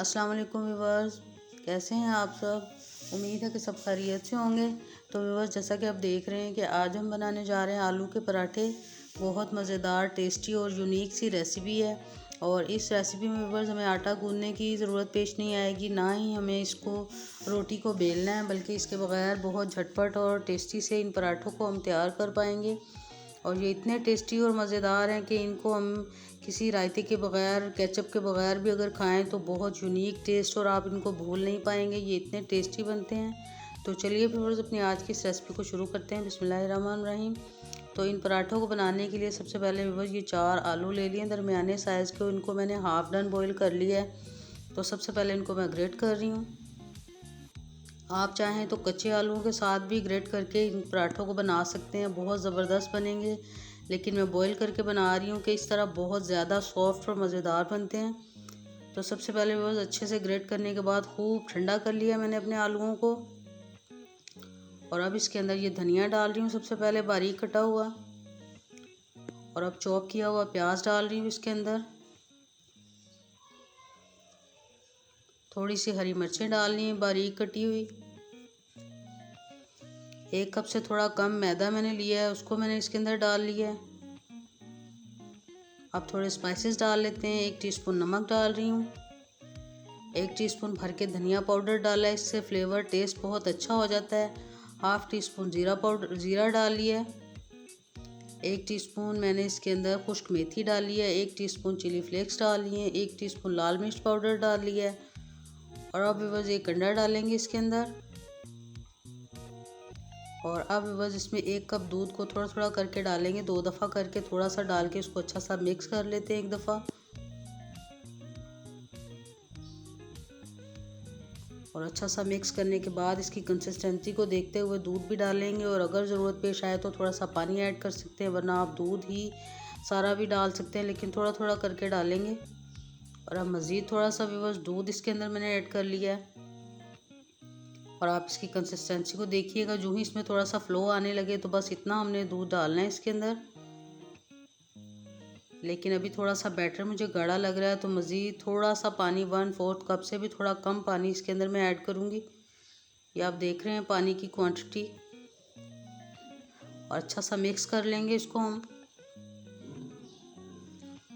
अस्सलाम वालेकुम व्यूअर्स, कैसे हैं आप सब। उम्मीद है कि सब खैरियत से होंगे। तो व्यूअर्स, जैसा कि आप देख रहे हैं कि आज हम बनाने जा रहे हैं आलू के पराठे। बहुत मज़ेदार, टेस्टी और यूनिक सी रेसिपी है। और इस रेसिपी में व्यूअर्स हमें आटा गूंदने की ज़रूरत पेश नहीं आएगी, ना ही हमें इसको रोटी को बेलना है, बल्कि इसके बगैर बहुत झटपट और टेस्टी से इन पराठों को हम तैयार कर पाएंगे। और ये इतने टेस्टी और मज़ेदार हैं कि इनको हम किसी रायते के बगैर, केचप के बगैर भी अगर खाएं तो बहुत यूनिक टेस्ट, और आप इनको भूल नहीं पाएंगे। ये इतने टेस्टी बनते हैं। तो चलिए व्यूअर्स, अपनी आज की इस रेसिपी को शुरू करते हैं। बिस्मिल्लाहिर्रहमानिर्रहीम। तो इन पराठों को बनाने के लिए सबसे पहले व्यूअर्स ये 4 आलू ले लिए दरमियाने साइज़ के। इनको मैंने हाफ़ डन बॉईल कर लिया है। तो सबसे पहले इनको मैं ग्रेट कर रही हूँ। आप चाहें तो कच्चे आलूओं के साथ भी ग्रेट करके इन पराठों को बना सकते हैं, बहुत ज़बरदस्त बनेंगे। लेकिन मैं बॉईल करके बना रही हूँ कि इस तरह बहुत ज़्यादा सॉफ्ट और मज़ेदार बनते हैं। तो सबसे पहले बस अच्छे से ग्रेट करने के बाद खूब ठंडा कर लिया मैंने अपने आलूओं को। और अब इसके अंदर ये धनिया डाल रही हूँ सबसे पहले, बारीक कटा हुआ। और अब चॉप किया हुआ प्याज डाल रही हूँ इसके अंदर। थोड़ी सी हरी मिर्चें डालनी है बारीक कटी हुई। 1 कप से थोड़ा कम मैदा मैंने लिया है, उसको मैंने इसके अंदर डाल लिया है। अब थोड़े स्पाइसेस डाल लेते हैं। 1 टीस्पून नमक डाल रही हूँ। 1 टीस्पून भर के धनिया पाउडर डाला है, इससे फ्लेवर टेस्ट बहुत अच्छा हो जाता है। हाफ़ टीस्पून जीरा डाल लिया है। 1 टीस्पून मैंने इसके अंदर खुश्क मेथी डाली है। 1 टीस्पून चिली फ्लेक्स डाल लिए हैं। 1 टीस्पून लाल मिर्च पाउडर डाल लिया है। और अब बस एक अंडा डालेंगे इसके अंदर। और अब बस इसमें 1 कप दूध को थोड़ा थोड़ा करके डालेंगे, 2 दफ़ा करके थोड़ा सा डाल के इसको अच्छा सा मिक्स कर लेते हैं 1 दफ़ा। और अच्छा सा मिक्स करने के बाद इसकी कंसिस्टेंसी को देखते हुए दूध भी डालेंगे, और अगर ज़रूरत पेश आए तो थोड़ा सा पानी ऐड कर सकते हैं, वरना आप दूध ही सारा भी डाल सकते हैं, लेकिन थोड़ा थोड़ा करके डालेंगे। और अब मज़ीद थोड़ा सा बस दूध इसके अंदर मैंने ऐड कर लिया है। और आप इसकी कंसिस्टेंसी को देखिएगा, जो ही इसमें थोड़ा सा फ़्लो आने लगे तो बस इतना हमने दूध डालना है इसके अंदर। लेकिन अभी थोड़ा सा बैटर मुझे गाढ़ा लग रहा है, तो मज़ीद थोड़ा सा पानी 1/4 कप से भी थोड़ा कम पानी इसके अंदर मैं ऐड करूँगी। ये आप देख रहे हैं पानी की क्वांटिटी। और अच्छा सा मिक्स कर लेंगे इसको हम।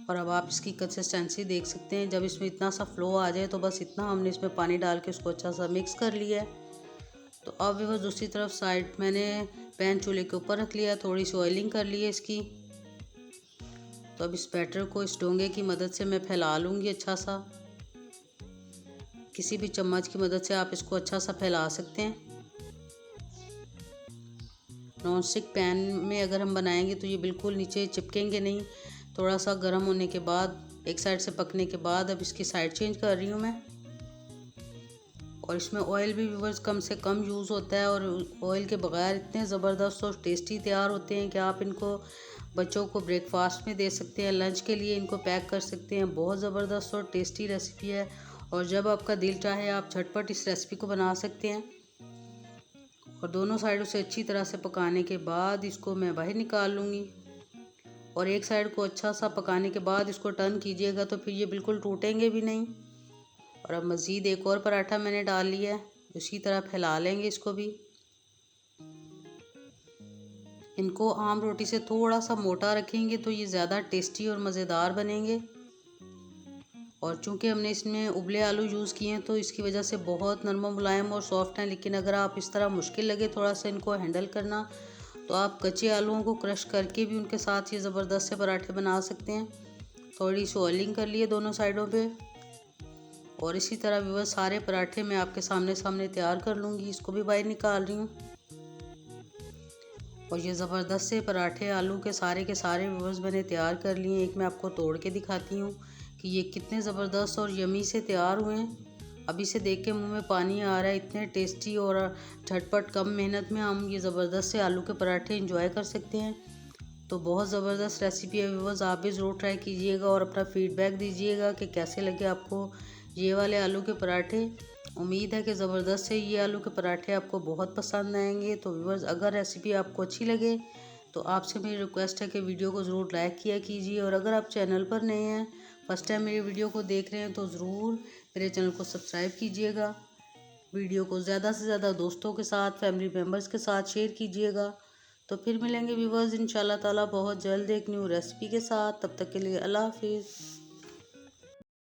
और अब आप इसकी कंसिस्टेंसी देख सकते हैं, जब इसमें इतना सा फ़्लो आ जाए तो बस इतना हमने इसमें पानी डाल के उसको अच्छा सा मिक्स कर लिया है। तो अब बस दूसरी तरफ साइड मैंने पैन चूल्हे के ऊपर रख लिया, थोड़ी सी ऑयलिंग कर ली है इसकी। तो अब इस बैटर को इस डोंगे की मदद से मैं फैला लूँगी अच्छा सा। किसी भी चम्मच की मदद से आप इसको अच्छा सा फैला सकते हैं। नॉन स्टिक पैन में अगर हम बनाएंगे तो ये बिल्कुल नीचे चिपकेंगे नहीं। थोड़ा सा गर्म होने के बाद, एक साइड से पकने के बाद, अब इसकी साइड चेंज कर रही हूँ मैं। और इसमें ऑयल भी व्यूअर्स कम से कम यूज़ होता है, और ऑयल के बगैर इतने ज़बरदस्त और टेस्टी तैयार होते हैं कि आप इनको बच्चों को ब्रेकफास्ट में दे सकते हैं, लंच के लिए इनको पैक कर सकते हैं। बहुत ज़बरदस्त और टेस्टी रेसिपी है, और जब आपका दिल चाहे आप झटपट इस रेसिपी को बना सकते हैं। और दोनों साइडों से अच्छी तरह से पकाने के बाद इसको मैं बाहर निकाल लूँगी। और एक साइड को अच्छा सा पकाने के बाद इसको टर्न कीजिएगा, तो फिर ये बिल्कुल टूटेंगे भी नहीं। और अब मज़ीद एक और पराठा मैंने डाल लिया है, उसी तरह फैला लेंगे इसको भी। इनको आम रोटी से थोड़ा सा मोटा रखेंगे तो ये ज़्यादा टेस्टी और मज़ेदार बनेंगे। और चूंकि हमने इसमें उबले आलू यूज़ किए हैं तो इसकी वजह से बहुत नरम मुलायम और सॉफ्ट हैं। लेकिन अगर आप इस तरह मुश्किल लगे थोड़ा सा इनको हैंडल करना, तो आप कच्चे आलूओं को क्रश करके भी उनके साथ ये ज़बरदस्त से पराठे बना सकते हैं। थोड़ी सी ऑयलिंग कर लिए दोनों साइडों पे। और इसी तरह व्यूअर्स सारे पराठे मैं आपके सामने सामने तैयार कर लूँगी। इसको भी बाहर निकाल रही हूँ। और ये ज़बरदस्त से पराठे आलू के सारे व्यूअर्स मैंने तैयार कर लिए। एक मैं आपको तोड़ के दिखाती हूँ कि ये कितने ज़बरदस्त और यमी से तैयार हुए हैं। अभी से देख के मुंह में पानी आ रहा है, इतने टेस्टी और झटपट कम मेहनत में हम ये ज़बरदस्त से आलू के पराठे एंजॉय कर सकते हैं। तो बहुत ज़बरदस्त रेसिपी है व्यूअर्स, आप भी ज़रूर ट्राई कीजिएगा और अपना फ़ीडबैक दीजिएगा कि कैसे लगे आपको ये वाले आलू के पराठे। उम्मीद है कि ज़बरदस्त से ये आलू के पराठे आपको बहुत पसंद आएंगे। तो व्यूअर्स, अगर रेसिपी आपको अच्छी लगे तो आपसे मेरी रिक्वेस्ट है कि वीडियो को ज़रूर लाइक किया कीजिए। और अगर आप चैनल पर नए हैं, फर्स्ट टाइम मेरी वीडियो को देख रहे हैं, तो ज़रूर मेरे चैनल को सब्सक्राइब कीजिएगा। वीडियो को ज़्यादा से ज़्यादा दोस्तों के साथ, फैमिली मेम्बर्स के साथ शेयर कीजिएगा। तो फिर मिलेंगे व्यूवर्स इंशाल्लाह ताला बहुत जल्द एक न्यू रेसिपी के साथ। तब तक के लिए अल्लाह हाफिज़।